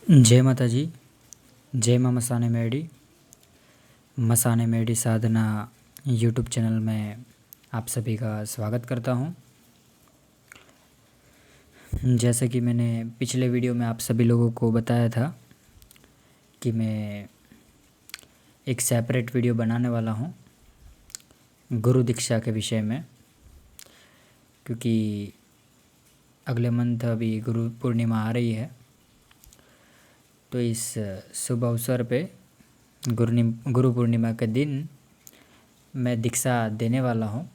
जय माता जी। जय माँ मसाने मेडी साधना यूट्यूब चैनल में आप सभी का स्वागत करता हूँ। जैसे कि मैंने पिछले वीडियो में आप सभी लोगों को बताया था कि मैं एक सेपरेट वीडियो बनाने वाला हूँ गुरु दीक्षा के विषय में, क्योंकि अगले मंथ अभी गुरु पूर्णिमा आ रही है। तो इस शुभ अवसर पे गुरु पूर्णिमा के दिन मैं दीक्षा देने वाला हूँ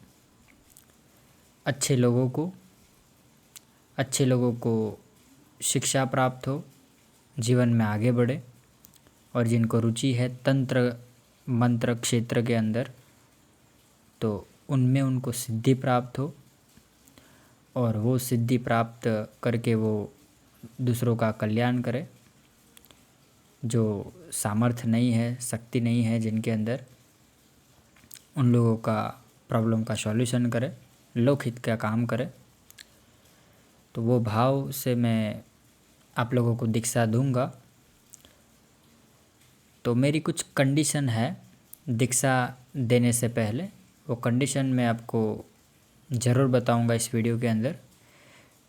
अच्छे लोगों को शिक्षा प्राप्त हो, जीवन में आगे बढ़े और जिनको रुचि है तंत्र मंत्र क्षेत्र के अंदर, तो उनमें उनको सिद्धि प्राप्त हो और वो सिद्धि प्राप्त करके वो दूसरों का कल्याण करे। जो सामर्थ्य नहीं है, शक्ति नहीं है जिनके अंदर, उन लोगों का प्रॉब्लम का सॉल्यूशन करे, लोकहित का काम करे। तो वो भाव से मैं आप लोगों को दीक्षा दूंगा। तो मेरी कुछ कंडीशन है दीक्षा देने से पहले, वो कंडीशन मैं आपको ज़रूर बताऊंगा इस वीडियो के अंदर।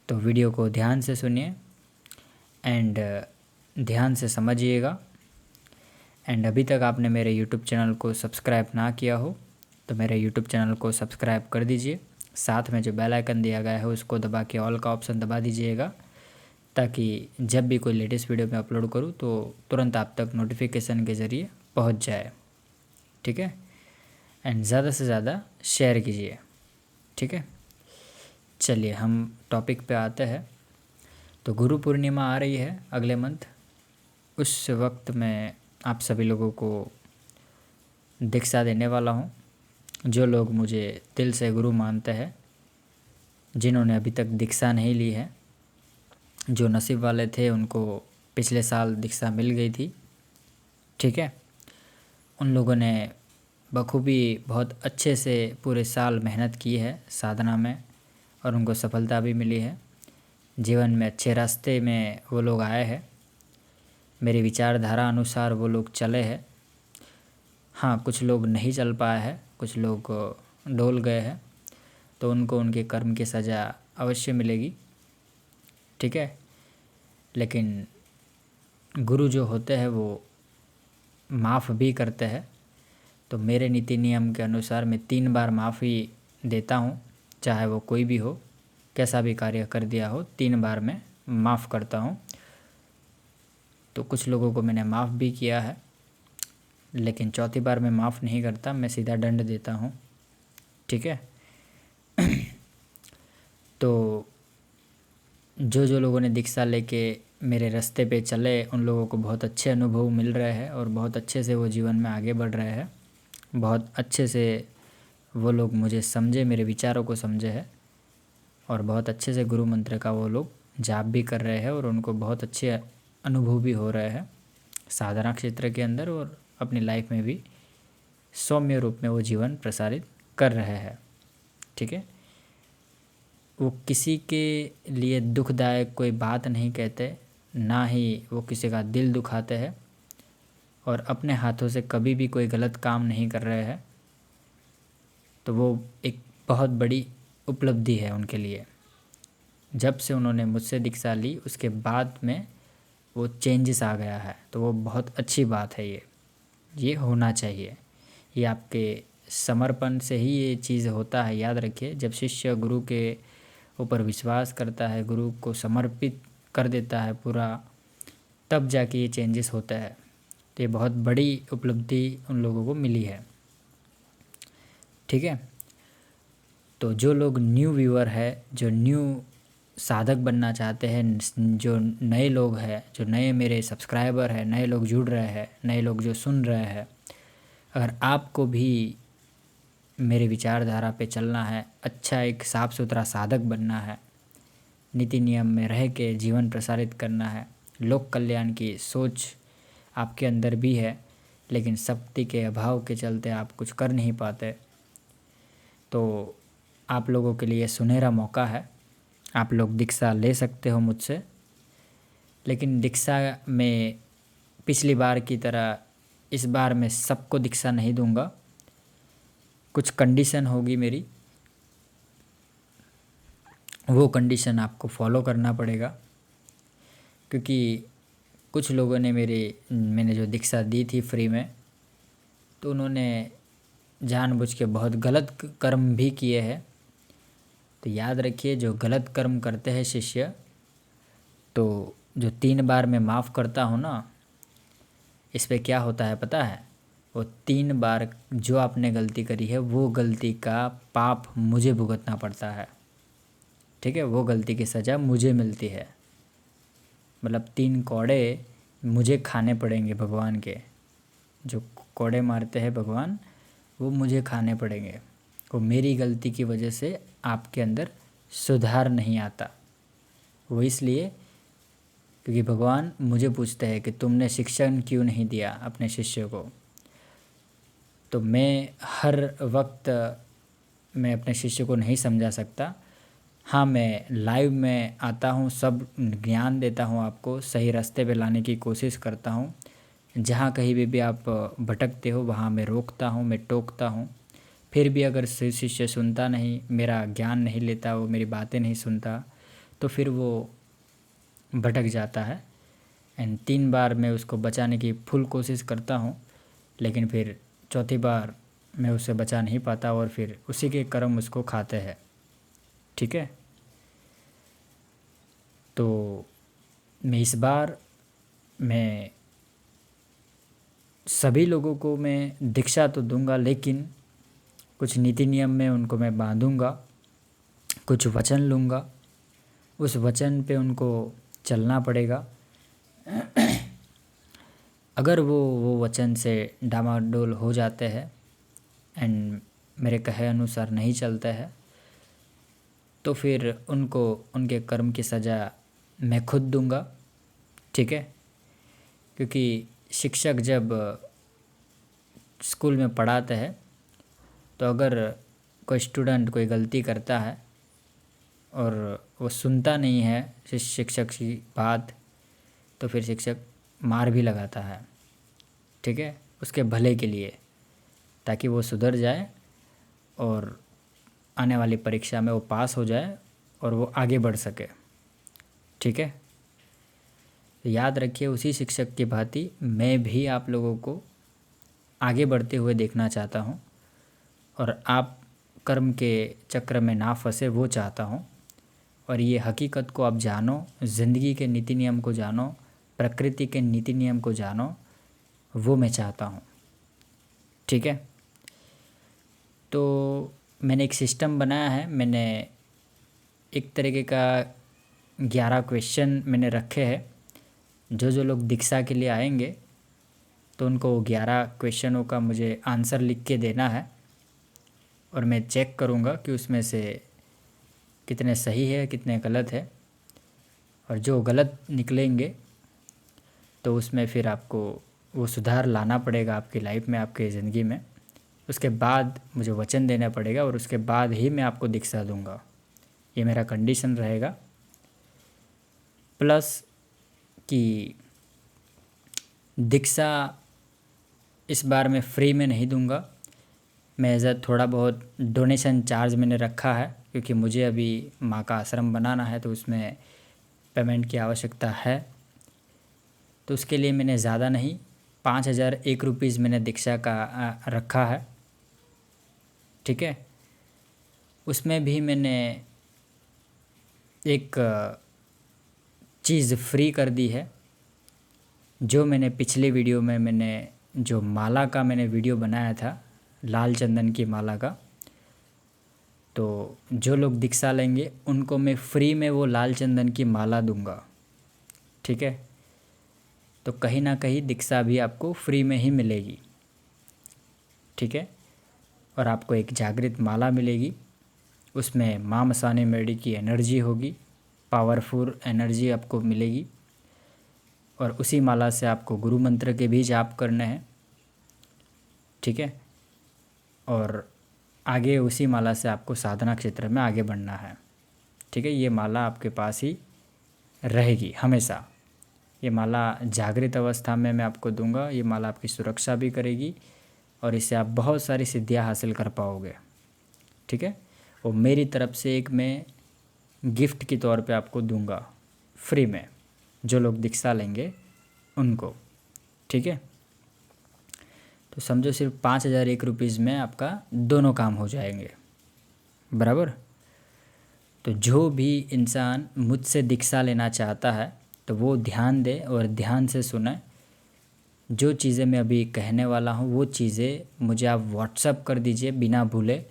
तो वीडियो को ध्यान से सुनिए एंड ध्यान से समझिएगा। एंड अभी तक आपने मेरे यूट्यूब चैनल को सब्सक्राइब ना किया हो तो मेरे यूट्यूब चैनल को सब्सक्राइब कर दीजिए। साथ में जो बेल आइकन दिया गया है उसको दबा के ऑल का ऑप्शन दबा दीजिएगा, ताकि जब भी कोई लेटेस्ट वीडियो मैं अपलोड करूँ तो तुरंत आप तक नोटिफिकेशन के ज़रिए पहुंच जाए। ठीक है। एंड ज़्यादा से ज़्यादा शेयर कीजिए। ठीक है। चलिए हम टॉपिक पे आते हैं। तो गुरु पूर्णिमा आ रही है अगले मंथ। उस वक्त मैं आप सभी लोगों को दीक्षा देने वाला हूँ। जो लोग मुझे दिल से गुरु मानते हैं, जिन्होंने अभी तक दीक्षा नहीं ली है, जो नसीब वाले थे उनको पिछले साल दीक्षा मिल गई थी। ठीक है। उन लोगों ने बखूबी बहुत अच्छे से पूरे साल मेहनत की है साधना में और उनको सफलता भी मिली है। जीवन में अच्छे रास्ते में वो लोग आए हैं। मेरी विचारधारा अनुसार वो लोग चले हैं। हाँ, कुछ लोग नहीं चल पाए हैं, कुछ लोग डोल गए हैं, तो उनको उनके कर्म की सज़ा अवश्य मिलेगी। ठीक है। लेकिन गुरु जो होते हैं वो माफ़ भी करते हैं। तो मेरे नीति नियम के अनुसार मैं 3 बार माफ़ी देता हूँ, चाहे वो कोई भी हो, कैसा भी कार्य कर दिया हो, 3 बार मैं माफ़ करता हूँ। तो कुछ लोगों को मैंने माफ़ भी किया है, लेकिन चौथी बार मैं माफ़ नहीं करता, मैं सीधा दंड देता हूँ। ठीक है। तो जो लोगों ने दीक्षा लेके मेरे रास्ते पे चले, उन लोगों को बहुत अच्छे अनुभव मिल रहे हैं और बहुत अच्छे से वो जीवन में आगे बढ़ रहे हैं। बहुत अच्छे से वो लोग मुझे समझे, मेरे विचारों को समझे हैं और बहुत अच्छे से गुरु मंत्र का वो लोग जाप भी कर रहे हैं और उनको बहुत अच्छे अनुभव भी हो रहे हैं साधना क्षेत्र के अंदर, और अपनी लाइफ में भी सौम्य रूप में वो जीवन प्रसारित कर रहे हैं। ठीक है। वो किसी के लिए दुखदायक कोई बात नहीं कहते, ना ही वो किसी का दिल दुखाते हैं और अपने हाथों से कभी भी कोई गलत काम नहीं कर रहे हैं। तो वो एक बहुत बड़ी उपलब्धि है उनके लिए। जब से उन्होंने मुझसे दीक्षा ली उसके बाद में वो चेंजेस आ गया है, तो वो बहुत अच्छी बात है। ये होना चाहिए। ये आपके समर्पण से ही ये चीज़ होता है। याद रखिए, जब शिष्य गुरु के ऊपर विश्वास करता है, गुरु को समर्पित कर देता है पूरा, तब जाके ये चेंजेस होता है। तो ये बहुत बड़ी उपलब्धि उन लोगों को मिली है। ठीक है। तो जो लोग न्यू व्यूअर है, जो न्यू साधक बनना चाहते हैं, जो नए लोग हैं, जो नए मेरे सब्सक्राइबर हैं, नए लोग जुड़ रहे हैं, नए लोग जो सुन रहे हैं, अगर आपको भी मेरे विचारधारा पे चलना है, अच्छा एक साफ़ सुथरा साधक बनना है, नीति नियम में रह के जीवन प्रसारित करना है, लोक कल्याण की सोच आपके अंदर भी है, लेकिन शक्ति के अभाव के चलते आप कुछ कर नहीं पाते, तो आप लोगों के लिए सुनहरा मौका है। आप लोग दीक्षा ले सकते हो मुझसे। लेकिन दीक्षा में पिछली बार की तरह इस बार मैं सबको दीक्षा नहीं दूंगा। कुछ कंडीशन होगी मेरी, वो कंडीशन आपको फॉलो करना पड़ेगा। क्योंकि कुछ लोगों ने मैंने जो दीक्षा दी थी फ्री में, तो उन्होंने जानबूझ के बहुत गलत कर्म भी किए हैं। तो याद रखिए, जो गलत कर्म करते हैं शिष्य, तो जो 3 बार मैं माफ़ करता हूँ ना, इस पे क्या होता है पता है? वो 3 बार जो आपने गलती करी है वो गलती का पाप मुझे भुगतना पड़ता है। ठीक है, वो गलती की सज़ा मुझे मिलती है। मतलब 3 कौड़े मुझे खाने पड़ेंगे भगवान के। जो कौड़े मारते हैं भगवान, वो मुझे खाने पड़ेंगे। वो मेरी गलती की वजह से आपके अंदर सुधार नहीं आता। वो इसलिए क्योंकि भगवान मुझे पूछते हैं कि तुमने शिक्षण क्यों नहीं दिया अपने शिष्य को। तो मैं हर वक्त मैं अपने शिष्य को नहीं समझा सकता। हाँ, मैं लाइव में आता हूँ, सब ज्ञान देता हूँ, आपको सही रास्ते पे लाने की कोशिश करता हूँ। जहाँ कहीं भी आप भटकते हो वहाँ मैं रोकता हूँ, मैं टोकता हूँ। फिर भी अगर शिष्य सुनता नहीं, मेरा ज्ञान नहीं लेता, वो मेरी बातें नहीं सुनता, तो फिर वो भटक जाता है। एंड 3 बार मैं उसको बचाने की फुल कोशिश करता हूँ, लेकिन फिर चौथी बार मैं उसे बचा नहीं पाता और फिर उसी के कर्म उसको खाते हैं। ठीक है, तो मैं इस बार मैं सभी लोगों को मैं दीक्षा तो दूंगा, लेकिन कुछ नीति नियम में उनको मैं बांधूंगा, कुछ वचन लूँगा, उस वचन पे उनको चलना पड़ेगा। अगर वो वचन से डामाडोल हो जाते हैं एंड मेरे कहे अनुसार नहीं चलते हैं, तो फिर उनको उनके कर्म की सज़ा मैं खुद दूंगा। ठीक है, क्योंकि शिक्षक जब स्कूल में पढ़ाते हैं, तो अगर कोई स्टूडेंट कोई गलती करता है और वो सुनता नहीं है शिक्षक की बात, तो फिर शिक्षक मार भी लगाता है। ठीक है, उसके भले के लिए, ताकि वो सुधर जाए और आने वाली परीक्षा में वो पास हो जाए और वो आगे बढ़ सके। ठीक है, तो याद रखिए, उसी शिक्षक की भांति मैं भी आप लोगों को आगे बढ़ते हुए देखना चाहता हूँ और आप कर्म के चक्र में ना फंसे, वो चाहता हूँ। और ये हकीकत को आप जानो, ज़िंदगी के नीति नियम को जानो, प्रकृति के नीति नियम को जानो, वो मैं चाहता हूँ। ठीक है, तो मैंने एक सिस्टम बनाया है। मैंने एक तरीके का 11 क्वेश्चन मैंने रखे हैं। जो लोग दीक्षा के लिए आएंगे, तो उनको 11 क्वेश्चनों का मुझे आंसर लिख के देना है और मैं चेक करूँगा कि उसमें से कितने सही है, कितने गलत है। और जो गलत निकलेंगे तो उसमें फिर आपको वो सुधार लाना पड़ेगा आपकी लाइफ में, आपकी ज़िंदगी में। उसके बाद मुझे वचन देना पड़ेगा और उसके बाद ही मैं आपको दीक्षा दूंगा। ये मेरा कंडीशन रहेगा। प्लस कि दीक्षा इस बार मैं फ्री में नहीं दूंगा। मैं एज़ थोड़ा बहुत डोनेशन चार्ज मैंने रखा है, क्योंकि मुझे अभी माँ का आश्रम बनाना है, तो उसमें पेमेंट की आवश्यकता है। तो उसके लिए मैंने ज़्यादा नहीं, 5001 रुपीज़ मैंने दीक्षा का रखा है। ठीक है, उसमें भी मैंने एक चीज़ फ्री कर दी है। जो मैंने पिछले वीडियो में मैंने जो माला का मैंने वीडियो बनाया था, लाल चंदन की माला का, तो जो लोग दीक्षा लेंगे उनको मैं फ्री में वो लाल चंदन की माला दूंगा। ठीक है, तो कहीं ना कहीं दीक्षा भी आपको फ्री में ही मिलेगी। ठीक है, और आपको एक जागृत माला मिलेगी, उसमें माँ मसाने मेडी की एनर्जी होगी, पावरफुल एनर्जी आपको मिलेगी। और उसी माला से आपको गुरु मंत्र के भी जाप करने हैं। ठीक है, और आगे उसी माला से आपको साधना क्षेत्र में आगे बढ़ना है। ठीक है, ये माला आपके पास ही रहेगी हमेशा। ये माला जागृत अवस्था में मैं आपको दूंगा। ये माला आपकी सुरक्षा भी करेगी और इससे आप बहुत सारी सिद्धियां हासिल कर पाओगे। ठीक है। और मेरी तरफ से एक मैं गिफ्ट के तौर पे आपको दूंगा फ्री में, जो लोग दीक्षा लेंगे उनको। ठीक है। तो समझो सिर्फ 5001 रुपीज़ में आपका दोनों काम हो जाएंगे, बराबर। तो जो भी इंसान मुझसे दीक्षा लेना चाहता है तो वो ध्यान दे और ध्यान से सुने। जो चीज़ें मैं अभी कहने वाला हूँ वो चीज़ें मुझे आप व्हाट्सअप कर दीजिए बिना भूले।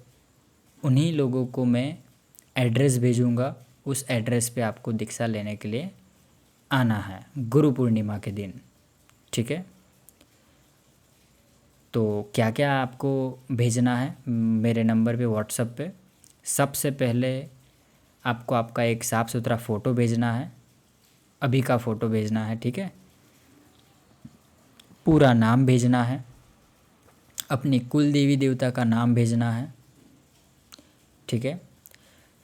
उन्हीं लोगों को मैं एड्रेस भेजूँगा, उस एड्रेस पे आपको दीक्षा लेने के लिए आना है गुरु पूर्णिमा के दिन। ठीक है। तो क्या क्या आपको भेजना है मेरे नंबर पे व्हाट्सएप पे? सबसे पहले आपको आपका एक साफ़ सुथरा फ़ोटो भेजना है, अभी का फ़ोटो भेजना है। ठीक है। पूरा नाम भेजना है, अपनी कुल देवी देवता का नाम भेजना है। ठीक है।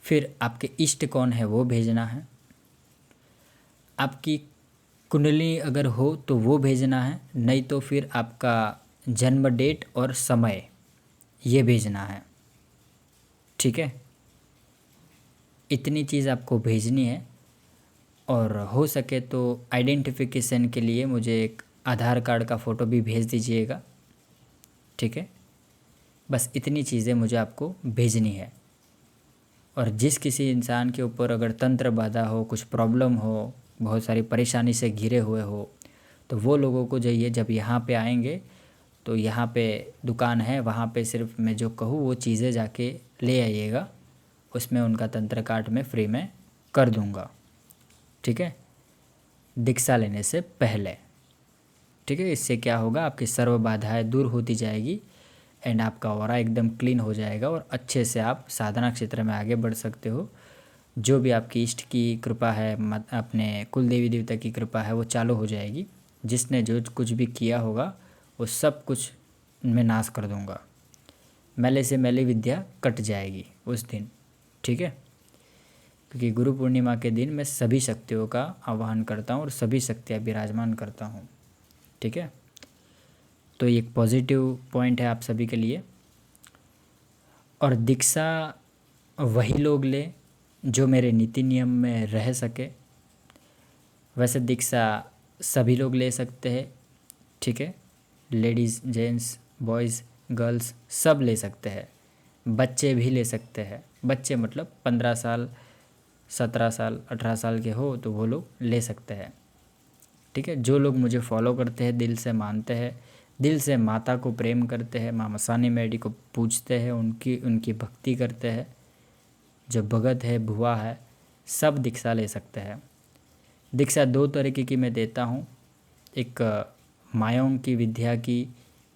फिर आपके इष्ट कौन है वो भेजना है। आपकी कुंडली अगर हो तो वो भेजना है, नहीं तो फिर आपका जन्म डेट और समय ये भेजना है। ठीक है। इतनी चीज़ आपको भेजनी है। और हो सके तो आइडेंटिफिकेशन के लिए मुझे एक आधार कार्ड का फ़ोटो भी भेज दीजिएगा। ठीक है। बस इतनी चीज़ें मुझे आपको भेजनी है। और जिस किसी इंसान के ऊपर अगर तंत्र बाधा हो, कुछ प्रॉब्लम हो, बहुत सारी परेशानी से घिरे हुए हो, तो वो लोगों को जाइए, जब यहाँ पे आएंगे तो यहाँ पे दुकान है, वहाँ पे सिर्फ मैं जो कहूँ वो चीज़ें जाके ले आइएगा। उसमें उनका तंत्र काट मैं फ्री में कर दूँगा। ठीक है। दीक्षा लेने से पहले। ठीक है। इससे क्या होगा, आपकी सर्व बाधाएं दूर होती जाएगी एंड आपका ऑरा एकदम क्लीन हो जाएगा और अच्छे से आप साधना क्षेत्र में आगे बढ़ सकते हो। जो भी आपकी इष्ट की कृपा है, अपने कुल देवी देवता की कृपा है, वो चालू हो जाएगी। जिसने जो कुछ भी किया होगा वो सब कुछ मैं नाश कर दूंगा। मैले से मैले विद्या कट जाएगी उस दिन। ठीक है। क्योंकि गुरु पूर्णिमा के दिन मैं सभी शक्तियों का आवाहन करता हूँ और सभी शक्तियाँ विराजमान करता हूँ। ठीक है। तो ये एक पॉजिटिव पॉइंट है आप सभी के लिए। और दीक्षा वही लोग ले जो मेरे नीति नियम में रह सके। वैसे दीक्षा सभी लोग ले सकते हैं। ठीक है। लेडीज़, जेंट्स, बॉयज़, गर्ल्स सब ले सकते हैं। बच्चे भी ले सकते हैं। बच्चे मतलब 15 साल, 17 साल, 18 साल के हो तो वो लोग ले सकते हैं। ठीक है। जो लोग मुझे फॉलो करते हैं, दिल से मानते हैं, दिल से माता को प्रेम करते हैं, माँ मसानी मैडी को पूजते हैं, उनकी भक्ति करते हैं, जो भगत है, भुआ है, सब दीक्षा ले सकते हैं। दीक्षा 2 तरीके की मैं देता हूँ। एक मायों की विद्या की,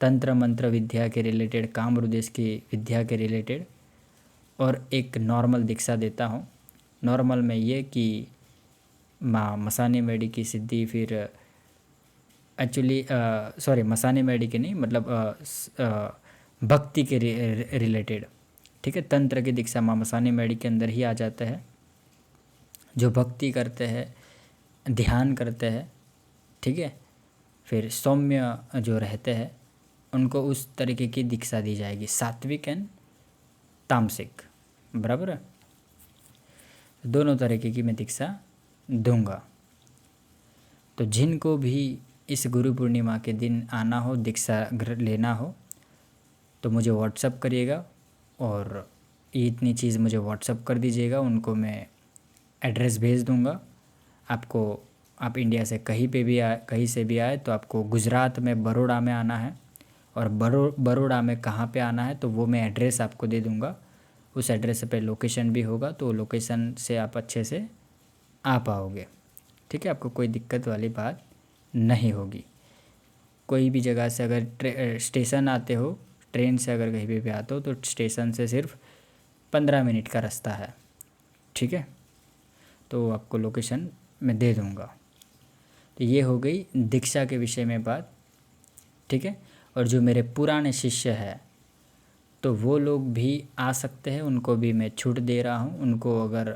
तंत्र मंत्र विद्या के रिलेटेड, काम रुदेश की विद्या के रिलेटेड, और एक नॉर्मल दीक्षा देता हूँ। नॉर्मल में ये कि माँ मसानी मैडी की सिद्धि, फिर एक्चुअली सॉरी मसानी मैडी की नहीं, मतलब भक्ति के रिलेटेड। ठीक है। तंत्र की दीक्षा माँ मसानी मैडी के अंदर ही आ जाता है। जो भक्ति करते हैं, ध्यान करते हैं, ठीक है, फिर सौम्य जो रहते हैं उनको उस तरीके की दीक्षा दी जाएगी, सात्विक एंड तामसिक, बराबर है। दोनों तरीके की मैं दीक्षा दूंगा। तो जिनको भी इस गुरु पूर्णिमा के दिन आना हो, दीक्षा लेना हो, तो मुझे व्हाट्सअप करिएगा और ये इतनी चीज़ मुझे व्हाट्सअप कर दीजिएगा। उनको मैं एड्रेस भेज दूंगा आपको। आप इंडिया से कहीं पे भी आए, कहीं से भी आए, तो आपको गुजरात में बड़ौदा में आना है। और बड़ौदा में कहाँ पे आना है तो वो मैं एड्रेस आपको दे दूंगा। उस एड्रेस पे लोकेशन भी होगा, तो लोकेशन से आप अच्छे से आ पाओगे। ठीक है। आपको कोई दिक्कत वाली बात नहीं होगी। कोई भी जगह से अगर स्टेशन आते हो, ट्रेन से अगर कहीं भी आते हो, तो स्टेशन से सिर्फ 15 मिनट का रास्ता है। ठीक है। तो आपको लोकेशन मैं दे दूँगा। तो ये हो गई दीक्षा के विषय में बात। ठीक है। और जो मेरे पुराने शिष्य हैं तो वो लोग भी आ सकते हैं, उनको भी मैं छूट दे रहा हूँ। उनको अगर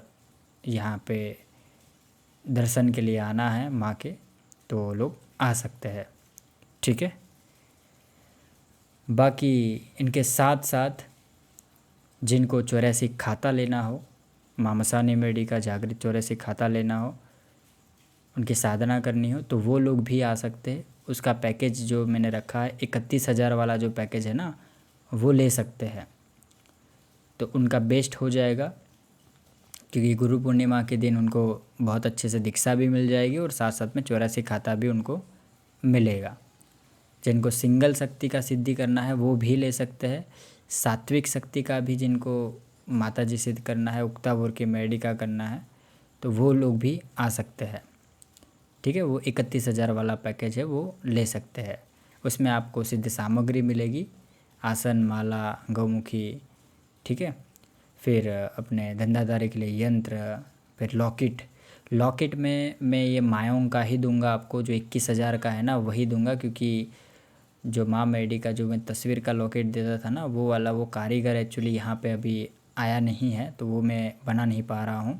यहाँ पे दर्शन के लिए आना है माँ के, तो वो लोग आ सकते हैं, ठीक है। बाकी इनके साथ साथ जिनको 84 खाता लेना हो, माँ मसानी मेडी का जागृत 84 खाता लेना हो, उनकी साधना करनी हो, तो वो लोग भी आ सकते हैं। उसका पैकेज जो मैंने रखा है 31,000 वाला जो पैकेज है ना, वो ले सकते हैं, तो उनका बेस्ट हो जाएगा, क्योंकि गुरु पूर्णिमा के दिन उनको बहुत अच्छे से दीक्षा भी मिल जाएगी और साथ साथ में 84 खाता भी उनको मिलेगा। जिनको सिंगल शक्ति का सिद्धि करना है वो भी ले सकते हैं। सात्विक शक्ति का भी जिनको माता जी सिद्ध करना है, उक्तापुर की मेडी का करना है, तो वो लोग भी आ सकते हैं, ठीक है। वो 31,000 वाला पैकेज है, वो ले सकते हैं। उसमें आपको सिद्ध सामग्री मिलेगी, आसन, माला, गौमुखी, ठीक है। फिर अपने धंधादारी के लिए यंत्र, फिर लॉकेट में मैं ये मायोंग का ही दूंगा आपको, जो 21,000 का है ना वही दूंगा, क्योंकि जो माँ मेडी का जो मैं तस्वीर का लॉकेट देता था ना, वो वाला वो कारीगर एक्चुअली यहाँ पे अभी आया नहीं है, तो वो मैं बना नहीं पा रहा हूँ,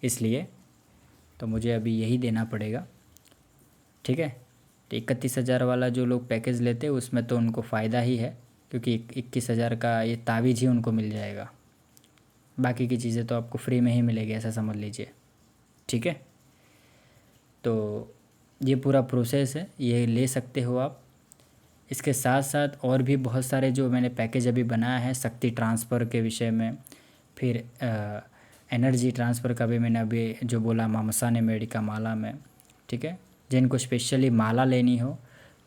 इसलिए तो मुझे अभी यही देना पड़ेगा, ठीक है। तो 31,000 वाला जो लोग पैकेज लेते हैं उसमें तो उनको फ़ायदा ही है, क्योंकि 21,000 का ये तावीज़ ही उनको मिल जाएगा। बाकी की चीज़ें तो आपको फ्री में ही मिलेगी, ऐसा समझ लीजिए, ठीक है। तो ये पूरा प्रोसेस है, ये ले सकते हो आप। इसके साथ साथ और भी बहुत सारे जो मैंने पैकेज अभी बनाया है शक्ति ट्रांसफ़र के विषय में, फिर एनर्जी ट्रांसफ़र का भी मैंने अभी जो बोला माँ मसानी मेडी का माला में, ठीक है। जिनको स्पेशली माला लेनी हो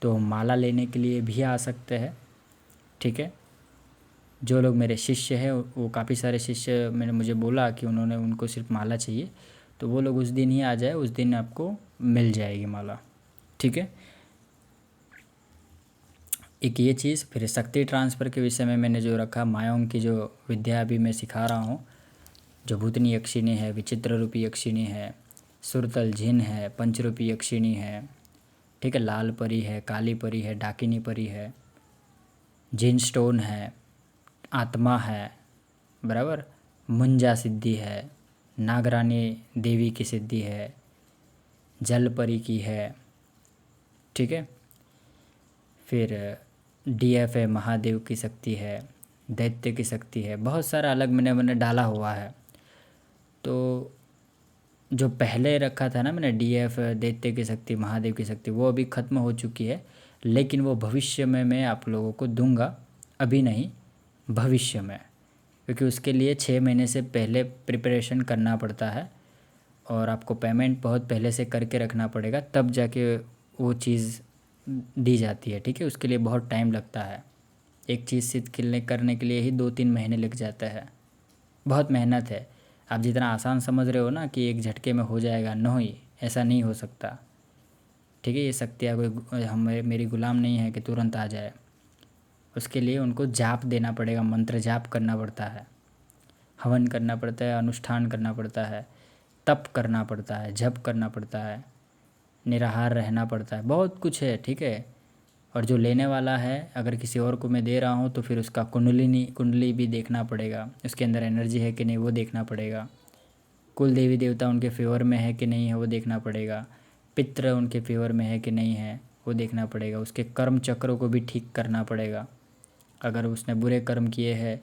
तो माला लेने के लिए भी आ सकते हैं, ठीक है। जो लोग मेरे शिष्य हैं, वो काफ़ी सारे शिष्य मैंने मुझे बोला कि उन्होंने उनको सिर्फ माला चाहिए, तो वो लोग उस दिन ही आ जाए, उस दिन आपको मिल जाएगी माला, ठीक है। एक ये चीज़। फिर शक्ति ट्रांसफ़र के विषय में मैंने जो रखा, मायोंग की जो विद्या अभी मैं सिखा रहा हूँ, जो भूतनी यक्षिणी है, विचित्र रूपी यक्षिणी है, सुरतल जिन है, पंचरूपी यक्षिणी है, ठीक है, लाल परी है, काली परी है, डाकिनी परी है, जिन स्टोन है, आत्मा है, बराबर, मुंजा सिद्धि है, नागरानी देवी की सिद्धि है, जल परी की है, ठीक है। फिर डीएफ है, महादेव की शक्ति है, दैत्य की शक्ति है, बहुत सारा अलग मैंने डाला हुआ है। तो जो पहले रखा था ना मैंने डीएफ, दैत्य की शक्ति, महादेव की शक्ति, वो अभी ख़त्म हो चुकी है, लेकिन वो भविष्य में मैं आप लोगों को दूंगा, अभी नहीं, भविष्य में, क्योंकि उसके लिए 6 महीने से पहले प्रिपरेशन करना पड़ता है और आपको पेमेंट बहुत पहले से करके रखना पड़ेगा, तब जाके वो चीज़ दी जाती है, ठीक है। उसके लिए बहुत टाइम लगता है, एक चीज़ सिद्ध करने के लिए ही 2-3 महीने लग जाता है, बहुत मेहनत है। आप जितना आसान समझ रहे हो ना कि एक झटके में हो जाएगा, नहीं, ऐसा नहीं हो सकता, ठीक है। ये शक्तियाँ कोई मेरी गुलाम नहीं है कि तुरंत आ जाए, उसके लिए उनको जाप देना पड़ेगा, मंत्र जाप करना पड़ता है, हवन करना पड़ता है, अनुष्ठान करना पड़ता है, तप करना पड़ता है, जप करना पड़ता है, निराहार रहना पड़ता है, बहुत कुछ है, ठीक है। और जो लेने वाला है, अगर किसी और को मैं दे रहा हूँ तो फिर उसका कुंडली भी देखना पड़ेगा, उसके अंदर एनर्जी है कि नहीं वो देखना पड़ेगा, कुल देवी देवता उनके फेवर में है कि नहीं है वो देखना पड़ेगा, पितृ उनके फेवर में है कि नहीं है वो देखना पड़ेगा, उसके कर्म चक्रों को भी ठीक करना पड़ेगा। अगर उसने बुरे कर्म किए हैं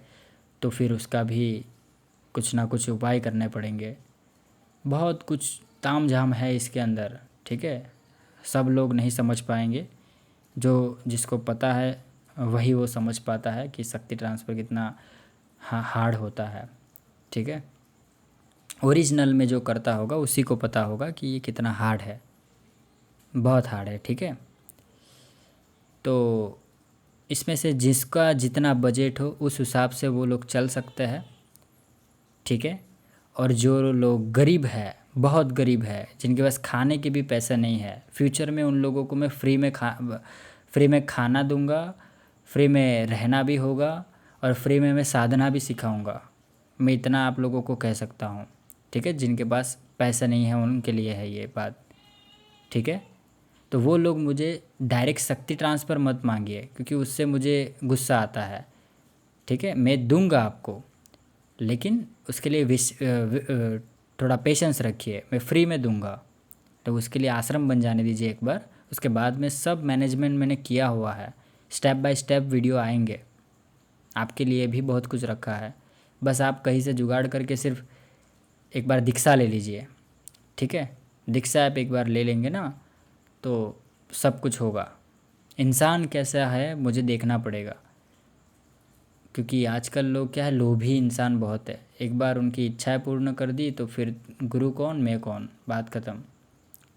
तो फिर उसका भी कुछ ना कुछ उपाय करने पड़ेंगे, बहुत कुछ तामझाम है इसके अंदर, ठीक है। सब लोग नहीं समझ पाएंगे, जो जिसको पता है वही वो समझ पाता है कि शक्ति ट्रांसफ़र कितना हार्ड होता है, ठीक है। ओरिजिनल में जो करता होगा उसी को पता होगा कि ये कितना हार्ड है, बहुत हार्ड है, ठीक है। तो इसमें से जिसका जितना बजट हो उस हिसाब से वो लोग चल सकते हैं, ठीक है। और जो लोग गरीब है, बहुत गरीब है, जिनके पास खाने के भी पैसे नहीं है, फ्यूचर में उन लोगों को मैं फ्री में खाना दूंगा, फ्री में रहना भी होगा और फ्री में मैं साधना भी सिखाऊंगा, मैं इतना आप लोगों को कह सकता हूँ, ठीक है। जिनके पास पैसा नहीं है उनके लिए है ये बात, ठीक है। तो वो लोग मुझे डायरेक्ट शक्ति ट्रांसफ़र मत मांगिए, क्योंकि उससे मुझे गुस्सा आता है, ठीक है। मैं दूंगा आपको, लेकिन उसके लिए थोड़ा पेशेंस रखिए, मैं फ्री में दूंगा, तो उसके लिए आश्रम बन जाने दीजिए एक बार। उसके बाद में सब मैनेजमेंट मैंने किया हुआ है, स्टेप बाय स्टेप वीडियो आएंगे, आपके लिए भी बहुत कुछ रखा है। बस आप कहीं से जुगाड़ करके सिर्फ एक बार दीक्षा ले लीजिए, ठीक है। दीक्षा आप एक बार ले लेंगे ना तो सब कुछ होगा। इंसान कैसा है मुझे देखना पड़ेगा, क्योंकि आजकल लोग क्या है, लोभी इंसान बहुत है। एक बार उनकी इच्छाएं पूर्ण कर दी तो फिर गुरु कौन मैं कौन, बात ख़त्म।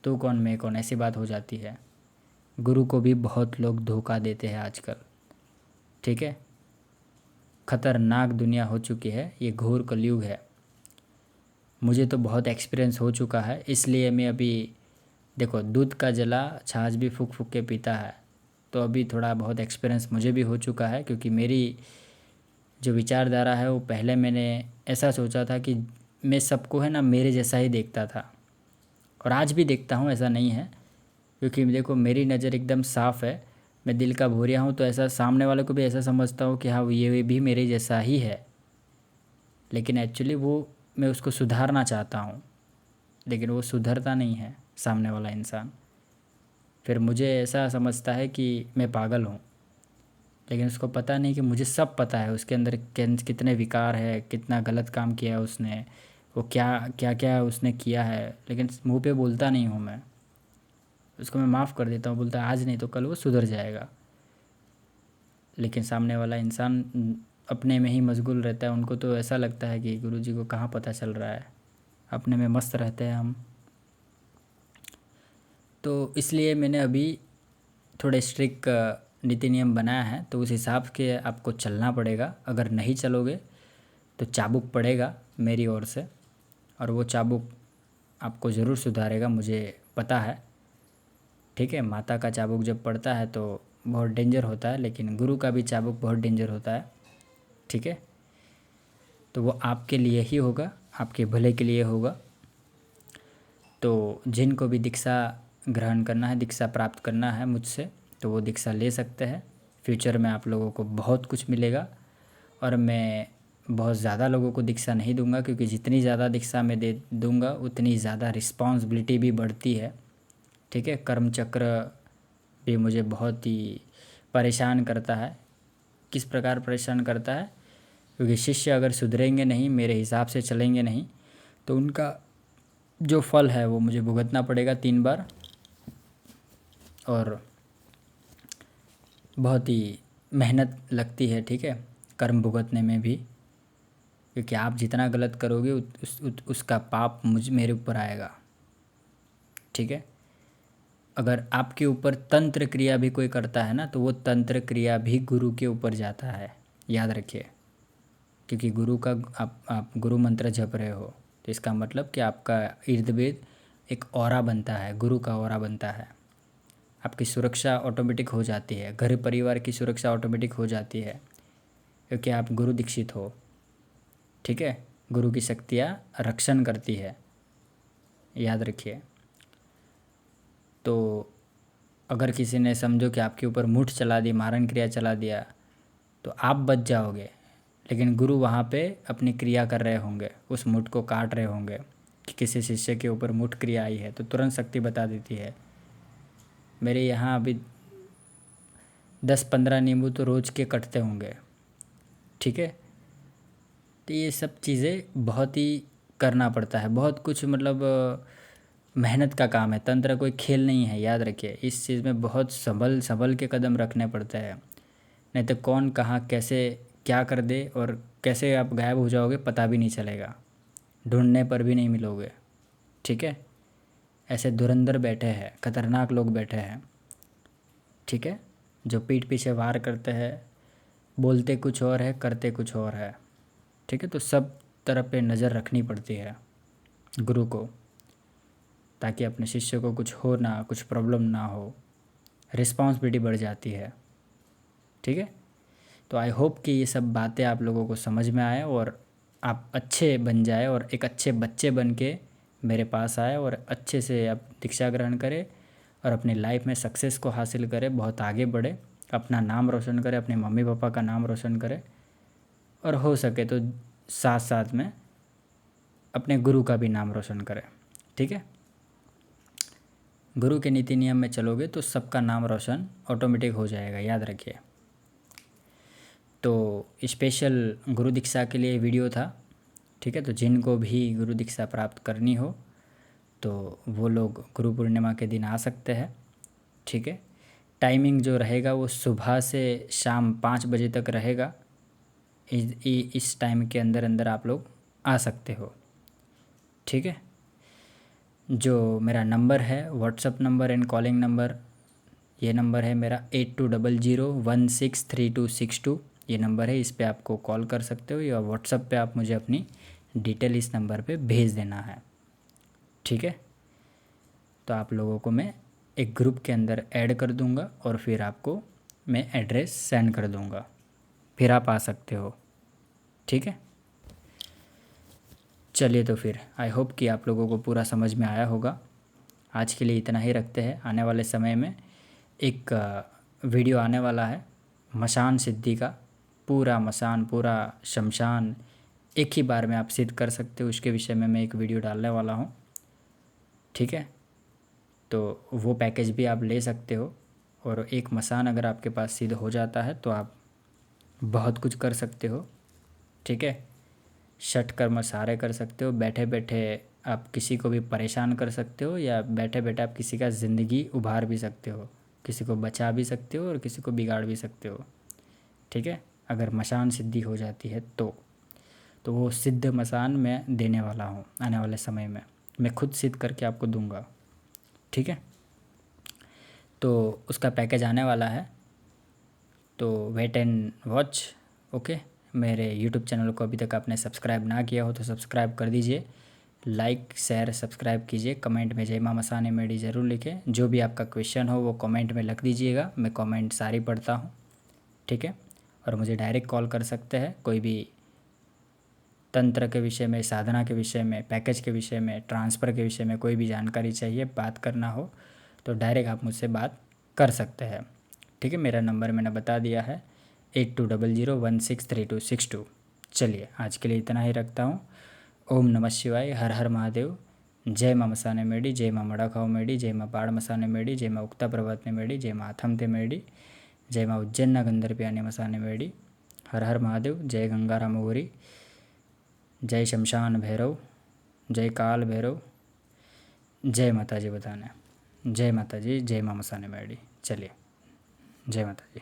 तू कौन मैं कौन, ऐसी बात हो जाती है। गुरु को भी बहुत लोग धोखा देते हैं आजकल, ठीक है। खतरनाक दुनिया हो चुकी है, ये घोर कलयुग है। मुझे तो बहुत एक्सपीरियंस हो चुका है, इसलिए मैं अभी देखो दूध का जला छाछ भी फूक फूक के पीता है। तो अभी थोड़ा बहुत एक्सपीरियंस मुझे भी हो चुका है, क्योंकि मेरी जो विचारधारा है वो पहले मैंने ऐसा सोचा था कि मैं सबको है ना मेरे जैसा ही देखता था, और आज भी देखता हूँ, ऐसा नहीं है। क्योंकि देखो मेरी नज़र एकदम साफ़ है, मैं दिल का भोरिया हूँ, तो ऐसा सामने वाले को भी ऐसा समझता हूँ कि हाँ ये भी मेरे जैसा ही है। लेकिन एक्चुअली वो मैं उसको सुधारना चाहता हूँ, लेकिन वो सुधरता नहीं है सामने वाला इंसान। फिर मुझे ऐसा समझता है कि मैं पागल हूँ, लेकिन उसको पता नहीं कि मुझे सब पता है उसके अंदर कितने विकार है, कितना गलत काम किया है उसने, वो क्या क्या क्या उसने किया है। लेकिन मुंह पे बोलता नहीं हूँ मैं, उसको मैं माफ़ कर देता हूँ, बोलता आज नहीं तो कल वो सुधर जाएगा। लेकिन सामने वाला इंसान अपने में ही मशगूल रहता है, उनको तो ऐसा लगता है कि गुरुजी को कहाँ पता चल रहा है, अपने में मस्त रहते हैं हम। तो इसलिए मैंने अभी थोड़े स्ट्रिक्ट नीति नियम बनाया है, तो उस हिसाब के आपको चलना पड़ेगा। अगर नहीं चलोगे तो चाबुक पड़ेगा मेरी ओर से, और वो चाबुक आपको ज़रूर सुधारेगा, मुझे पता है, ठीक है। माता का चाबुक जब पड़ता है तो बहुत डेंजर होता है, लेकिन गुरु का भी चाबुक बहुत डेंजर होता है, ठीक है। तो वो आपके लिए ही होगा, आपके भले के लिए होगा। तो जिनको भी दीक्षा ग्रहण करना है, दीक्षा प्राप्त करना है मुझसे, तो वो दीक्षा ले सकते हैं। फ्यूचर में आप लोगों को बहुत कुछ मिलेगा, और मैं बहुत ज़्यादा लोगों को दीक्षा नहीं दूंगा, क्योंकि जितनी ज़्यादा दीक्षा मैं दे दूंगा उतनी ज़्यादा रिस्पॉन्सिबिलिटी भी बढ़ती है, ठीक है। कर्म चक्र भी मुझे बहुत ही परेशान करता है। किस प्रकार परेशान करता है, क्योंकि शिष्य अगर सुधरेंगे नहीं, मेरे हिसाब से चलेंगे नहीं, तो उनका जो फल है वो मुझे भुगतना पड़ेगा 3 बार, और बहुत ही मेहनत लगती है, ठीक है, कर्म भुगतने में भी। क्योंकि आप जितना गलत करोगे उसका पाप मेरे ऊपर आएगा, ठीक है। अगर आपके ऊपर तंत्र क्रिया भी कोई करता है ना, तो वो तंत्र क्रिया भी गुरु के ऊपर जाता है, याद रखिए। क्योंकि गुरु का आप गुरु मंत्र जप रहे हो, तो इसका मतलब कि आपका इर्द गिर्द एक ऑरा बनता है, गुरु का ऑरा बनता है। आपकी सुरक्षा ऑटोमेटिक हो जाती है, घर परिवार की सुरक्षा ऑटोमेटिक हो जाती है, क्योंकि आप गुरु दीक्षित हो, ठीक है। गुरु की शक्तियाँ रक्षण करती है, याद रखिए। तो अगर किसी ने समझो कि आपके ऊपर मुठ चला दी, मारण क्रिया चला दिया, तो आप बच जाओगे, लेकिन गुरु वहाँ पे अपनी क्रिया कर रहे होंगे, उस मुठ को काट रहे होंगे। कि किसी शिष्य के ऊपर मुठ क्रिया आई है तो तुरंत शक्ति बता देती है। मेरे यहाँ अभी 10-15 नींबू तो रोज़ के कटते होंगे, ठीक है। तो ये सब चीज़ें बहुत ही करना पड़ता है, बहुत कुछ, मतलब मेहनत का काम है। तंत्र कोई खेल नहीं है, याद रखिए। इस चीज़ में बहुत संभल संभल के कदम रखने पड़ते हैं, नहीं तो कौन कहाँ कैसे क्या कर दे और कैसे आप गायब हो जाओगे पता भी नहीं चलेगा, ढूंढने पर भी नहीं मिलोगे, ठीक है। ऐसे धुरंधर बैठे हैं, खतरनाक लोग बैठे हैं, ठीक है, जो पीठ पीछे वार करते हैं, बोलते कुछ और है करते कुछ और है, ठीक है। तो सब तरफ पे नज़र रखनी पड़ती है गुरु को, ताकि अपने शिष्य को कुछ हो ना, कुछ प्रॉब्लम ना हो, रिस्पॉन्सिबिलिटी बढ़ जाती है, ठीक है। तो आई होप कि ये सब बातें आप लोगों को समझ में आए, और आप अच्छे बन जाए, और एक अच्छे बच्चे बन के मेरे पास आए, और अच्छे से आप दीक्षा ग्रहण करें, और अपनी लाइफ में सक्सेस को हासिल करें, बहुत आगे बढ़े, अपना नाम रोशन करें, अपने मम्मी पापा का नाम रोशन करें, और हो सके तो साथ साथ में अपने गुरु का भी नाम रोशन करें, ठीक है। गुरु के नीति नियम में चलोगे तो सबका नाम रोशन ऑटोमेटिक हो जाएगा, याद रखिए। तो स्पेशल गुरु दीक्षा के लिए वीडियो था, ठीक है। तो जिनको भी गुरु दीक्षा प्राप्त करनी हो तो वो लोग गुरु पूर्णिमा के दिन आ सकते हैं, ठीक है। टाइमिंग जो रहेगा वो सुबह से शाम 5 बजे तक रहेगा। इस टाइम के अंदर अंदर आप लोग आ सकते हो, ठीक है। जो मेरा नंबर है, WhatsApp number and calling number, ये नंबर है मेरा 8200163262। ये नंबर है, इस पे आपको कॉल कर सकते हो या व्हाट्सअप पे आप मुझे अपनी डिटेल इस नंबर पे भेज देना है, ठीक है। तो आप लोगों को मैं एक ग्रुप के अंदर ऐड कर दूंगा और फिर आपको मैं एड्रेस सेंड कर दूंगा, फिर आप आ सकते हो, ठीक है। चलिए तो फिर आई होप कि आप लोगों को पूरा समझ में आया होगा। आज के लिए इतना ही रखते हैं। आने वाले समय में एक वीडियो आने वाला है मशान सिद्धि का। पूरा मशान, पूरा शमशान एक ही बार में आप सिद्ध कर सकते हो, उसके विषय में मैं एक वीडियो डालने वाला हूँ, ठीक है। तो वो पैकेज भी आप ले सकते हो। और एक मसान अगर आपके पास सिद्ध हो जाता है तो आप बहुत कुछ कर सकते हो, ठीक है। षट कर्म सारे कर सकते हो। बैठे बैठे आप किसी को भी परेशान कर सकते हो या बैठे बैठे आप किसी का ज़िंदगी उभार भी सकते हो, किसी को बचा भी सकते हो और किसी को बिगाड़ भी सकते हो, ठीक है। अगर मशान सिद्धि हो जाती है तो वो सिद्ध मसान मैं देने वाला हूँ आने वाले समय में। मैं खुद सिद्ध करके आपको दूंगा, ठीक है। तो उसका पैकेज आने वाला है, तो वेट एंड वॉच, ओके। मेरे यूट्यूब चैनल को अभी तक आपने सब्सक्राइब ना किया हो तो सब्सक्राइब कर दीजिए। लाइक शेयर सब्सक्राइब कीजिए। कमेंट में जय मां मसाने मेडी ज़रूर लिखें। जो भी आपका क्वेश्चन हो वो कमेंट में लिख दीजिएगा, मैं कमेंट सारी पढ़ता हूँ, ठीक है। और मुझे डायरेक्ट कॉल कर सकते हैं। कोई भी तंत्र के विषय में, साधना के विषय में, पैकेज के विषय में, ट्रांसफ़र के विषय में कोई भी जानकारी चाहिए, बात करना हो तो डायरेक्ट आप मुझसे बात कर सकते हैं, ठीक है। मेरा नंबर मैंने बता दिया है 8200163262। चलिए आज के लिए इतना ही रखता हूँ। ओम नमः शिवाय, हर हर महादेव। जय मां मसाने मेडी, जय मां मड़ाखाओ मेडी, जय मां पाड़ मसाने मेडी, जय मां उक्ता पर्वतने मेडी, जय मां अथमते मेडी, जय मां उज्जैन गंधर प्याने मसाने मेडी। हर हर महादेव। जय गंगाराम ओरी, जय शमशान भैरव, जय काल भैरव, जय माता जी बताने, जय माता जी, जय मां मसाने मेडी। चलिए, जय माता जी।